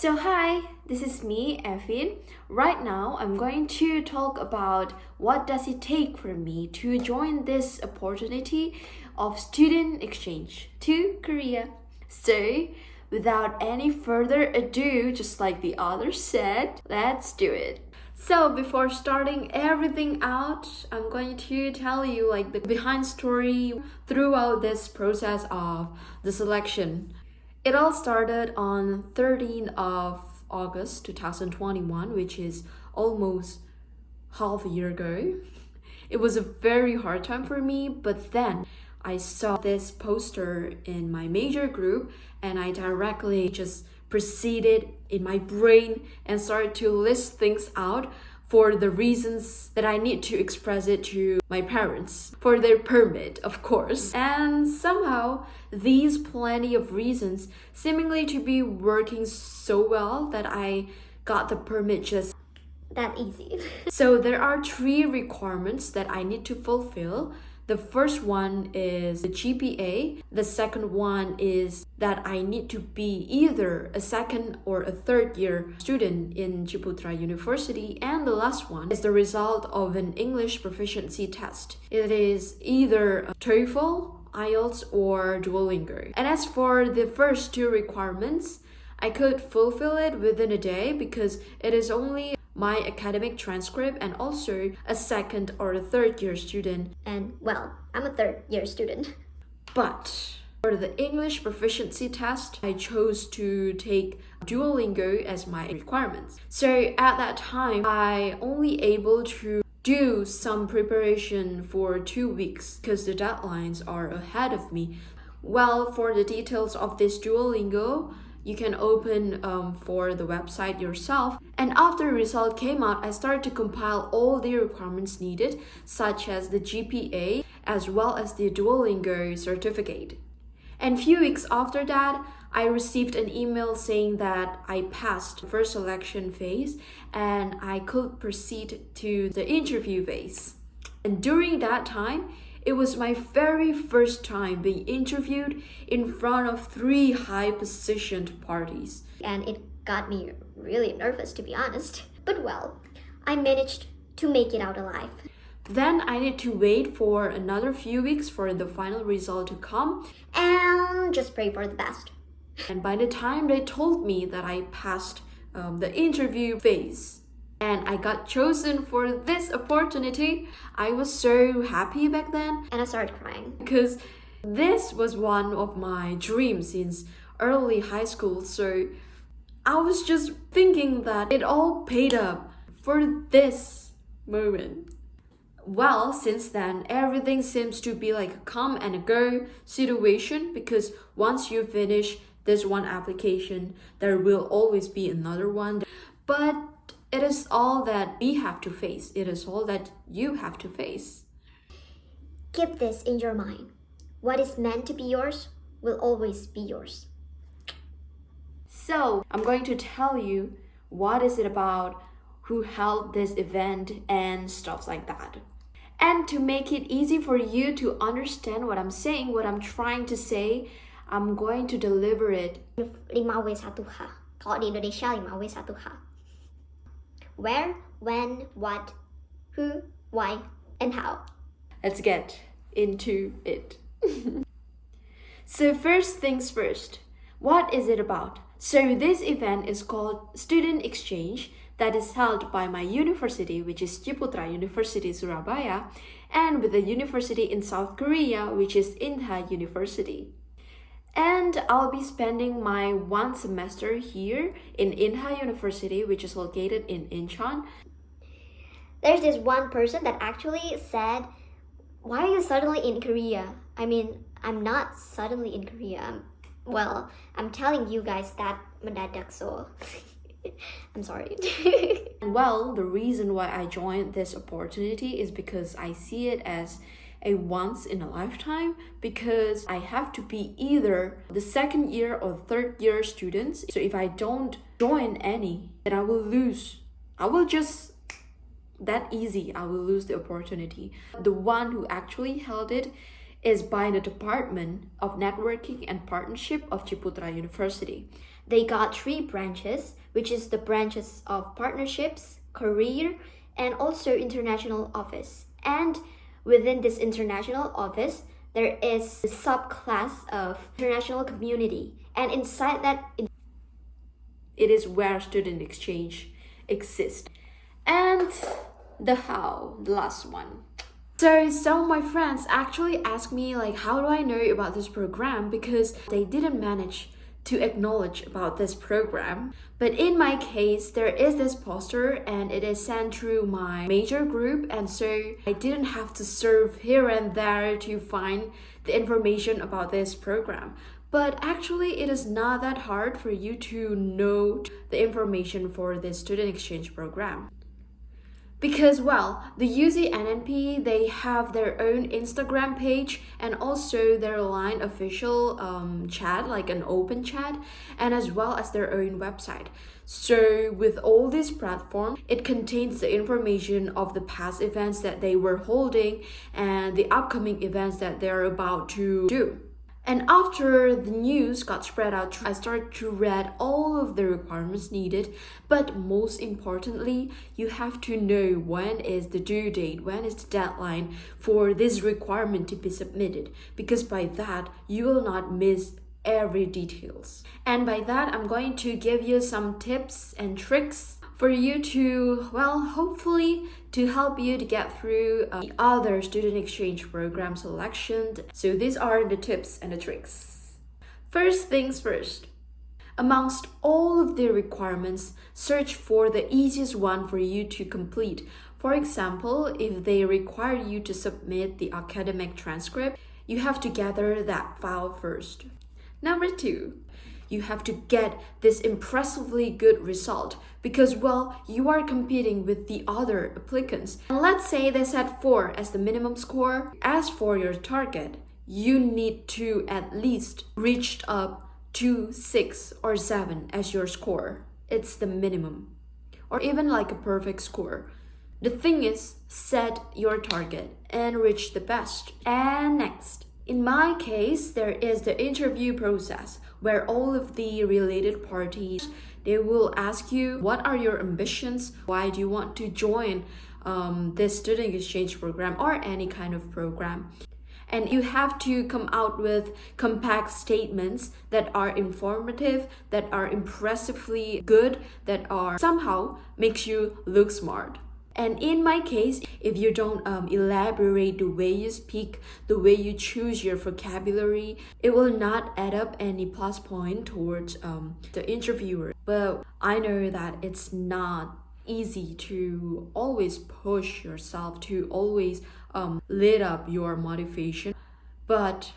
So hi, this is me, Evin. Right now, I'm going to talk about what does it take for me to join this opportunity of student exchange to Korea. So, without any further ado, just like the others said, let's do it. So before starting everything out, I'm going to tell you like the behind story throughout this process of the selection. It all started on 13th of August 2021, which is almost half a year ago. It was a very hard time for me, but then I saw this poster in my major group and I directly just proceeded in my brain and started to list things out for the reasons that I need to express it to my parents for their permit, of course. And somehow these plenty of reasons seemingly to be working so well that I got the permit just that easy. So there are 3 requirements that I need to fulfill. The first one is the GPA. The second one is that I need to be either a second or a third year student in Ciputra University. And the last one is the result of an English proficiency test. It is either a TOEFL, IELTS, or Duolingo. And as for the first 2 requirements, I could fulfill it within a day because it is only my academic transcript and also a second or a third year student. And well, I'm a third year student. But for the English proficiency test, I chose to take Duolingo as my requirements. So at that time, I only able to do some preparation for 2 weeks because the deadlines are ahead of me. Well, for the details of this Duolingo, you can open for the website yourself. And after the result came out, I started to compile all the requirements needed, such as the GPA, as well as the Duolingo certificate. And few weeks after that, I received an email saying that I passed the first selection phase and I could proceed to the interview phase. And during that time, it was my very first time being interviewed in front of 3 high-positioned parties. And it got me really nervous, to be honest. But well, I managed to make it out alive. Then I need to wait for another few weeks for the final result to come. And just pray for the best. And by the time they told me that I passed the interview phase, and I got chosen for this opportunity, I was so happy back then. And I started crying. Because this was one of my dreams since early high school. So I was just thinking that it all paid up for this moment. Well, since then, everything seems to be like a come and a go situation because once you finish this one application, there will always be another one. But it is all that we have to face. It is all that you have to face. Keep this in your mind. What is meant to be yours will always be yours. So, I'm going to tell you what is it about, who held this event, and stuff like that. And to make it easy for you to understand what I'm saying, what I'm trying to say, I'm going to deliver it 5W1H. Kalau di Indonesia 5W1H. Where, when, what, who, why, and how. Let's get into it. So first things first, what is it about? So this event is called Student Exchange that is held by my university, which is Ciputra University Surabaya, and with a university in South Korea, which is Inha University. And I'll be spending my 1 semester here in Inha University, which is located in Incheon. There's this one person that actually said, why are you suddenly in Korea? I mean, I'm not suddenly in Korea. I'm telling you guys that mendadak, so I'm sorry. Well, the reason why I joined this opportunity is because I see it as a once in a lifetime because I have to be either the second year or third year students. So if I don't join any, then I will lose. I will lose the opportunity. The one who actually held it is by the Department of Networking and Partnership of Ciputra University. They got 3 branches, which is the branches of partnerships, career, and also international office. And within this international office, there is a subclass of international community. And inside that, it is where student exchange exists. And the how, the last one. So some of my friends actually asked me like, how do I know about this program? Because they didn't manage to acknowledge about this program. But in my case, there is this poster and it is sent through my major group, and so I didn't have to surf here and there to find the information about this program. But actually, it is not that hard for you to know the information for this student exchange program. Because, well, the UZNNP, they have their own Instagram page and also their line official chat, like an open chat, and as well as their own website. So with all these platforms, it contains the information of the past events that they were holding and the upcoming events that they're about to do. And after the news got spread out, I started to read all of the requirements needed. But most importantly, you have to know when is the due date, when is the deadline for this requirement to be submitted. Because by that, you will not miss every details. And by that, I'm going to give you some tips and tricks for you to, well, hopefully to help you to get through the other student exchange program selection. So these are the tips and the tricks. First things first. Amongst all of the requirements, search for the easiest one for you to complete. For example, if they require you to submit the academic transcript, you have to gather that file first. Number 2. You have to get this impressively good result because, well, you are competing with the other applicants. And let's say they set 4 as the minimum score. As for your target, you need to at least reach up to 6 or 7 as your score. It's the minimum. Or even like a perfect score. The thing is, set your target and reach the best. And next, in my case, there is the interview process where all of the related parties, they will ask you, what are your ambitions? Why do you want to join this student exchange program or any kind of program? And you have to come out with compact statements that are informative, that are impressively good, that are somehow makes you look smart. And in my case, if you don't elaborate the way you speak, the way you choose your vocabulary, it will not add up any plus point towards the interviewer. But I know that it's not easy to always push yourself, to always lit up your motivation. But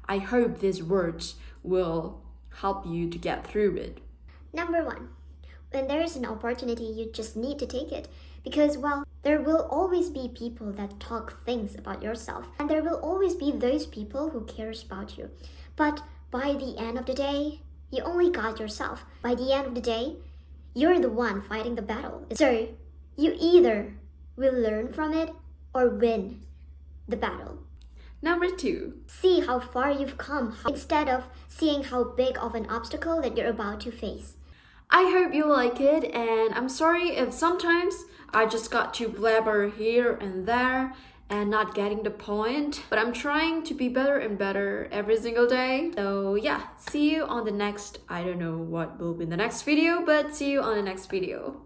I hope these words will help you to get through it. Number 1. When there is an opportunity, you just need to take it. Because, well, there will always be people that talk things about yourself. And there will always be those people who cares about you. But by the end of the day, you only got yourself. By the end of the day, you're the one fighting the battle. So, you either will learn from it or win the battle. Number 2. See how far you've come instead of seeing how big of an obstacle that you're about to face. I hope you like it, and I'm sorry if sometimes I just got to blabber here and there and not getting the point, but I'm trying to be better and better every single day. So yeah, see you on the next, I don't know what will be the next video, but see you on the next video.